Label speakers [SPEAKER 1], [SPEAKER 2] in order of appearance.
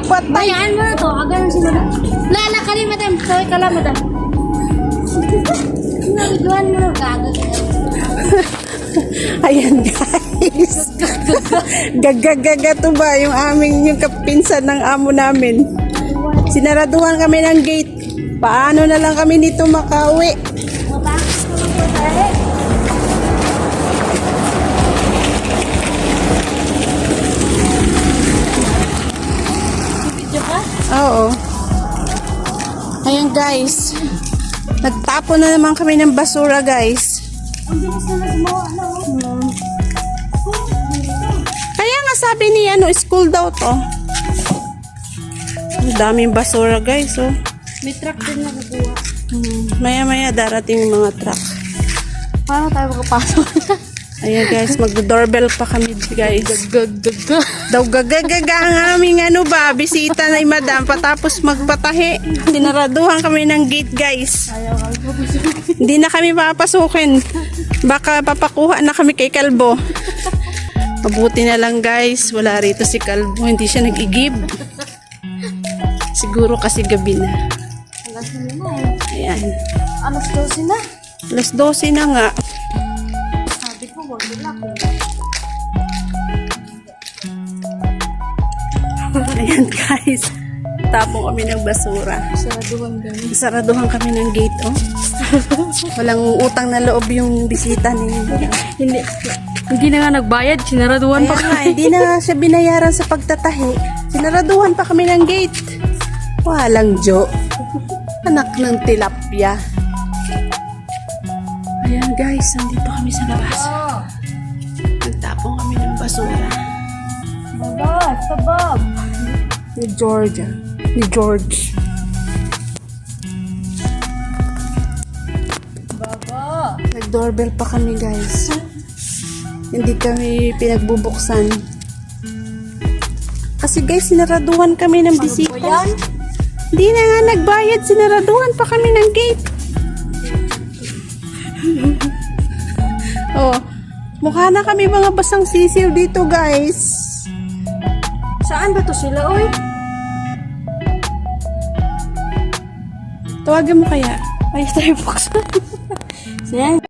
[SPEAKER 1] patay.
[SPEAKER 2] Bayaan mo na to. Aga na si madam. Lala ka rin, madam. Sorry ka lang, madam. Naliguan mo. Gago.
[SPEAKER 1] Ayan guys. Gagagaga to ba yung yung kapinsan ng amo namin. Sinaraduhan kami ng gate. Paano na lang kami nito makauwi?
[SPEAKER 2] Matapos ko lang po tayo. Video ka?
[SPEAKER 1] Oo. Ayan guys. Nagtapon na naman kami ng basura guys.
[SPEAKER 2] Ang bilis na mo, ano?
[SPEAKER 1] Kaya nga sabi ni school daw to. Ang daming basura guys oh.
[SPEAKER 2] May truck din na kukuha.
[SPEAKER 1] Maya-maya darating yung mga truck.
[SPEAKER 2] Paano tayo makapasok?
[SPEAKER 1] Ayan guys, mag-doorbell pa kami guys. Daw gagagaga ang aming bisita na madam patapos magpatahi. Sinaraduhan kami ng gate guys.
[SPEAKER 2] Ayaw ka.
[SPEAKER 1] Hindi na kami papasukin. Baka papakuha na kami kay Kalbo. Mabuti na lang guys, wala rito si Kalbo. Hindi siya nag-igib. Siguro kasi gabi na.
[SPEAKER 2] Alas na eh.
[SPEAKER 1] Ayan.
[SPEAKER 2] Alas 12 na.
[SPEAKER 1] Alas 12 na nga.
[SPEAKER 2] Sabi ko, wag nila ko.
[SPEAKER 1] Ayan guys. Tapong kami ng basura.
[SPEAKER 2] Saraduhan gano'n.
[SPEAKER 1] Saraduhan kami ng gate oh. Walang utang na loob yung bisita ni
[SPEAKER 2] Hindi na nga nagbayad, sinaraduhan
[SPEAKER 1] Kaya nga, hindi na siya binayaran sa pagtatahi. Sinaraduhan pa kami ng gate. Walang jo. Anak ng tilapia. Ayan guys, nandito kami sa labas. Nagtapong kami ng basura.
[SPEAKER 2] Baba, sabab.
[SPEAKER 1] Ni Georgia. Ni George.
[SPEAKER 2] Baba.
[SPEAKER 1] Nag-doorbell pa kami guys. Hindi kami pinagbubuksan. Kasi guys, sinaraduhan kami ng bisita.
[SPEAKER 2] yan?
[SPEAKER 1] Hindi na nga nagbayad, sinaraduhan pa kami ng gate. Oh, mukha na kami mga basang sisiw dito guys.
[SPEAKER 2] Saan ba to sila, oy?
[SPEAKER 1] Tawagan mo kaya?
[SPEAKER 2] Ay, Starbucks. Yan.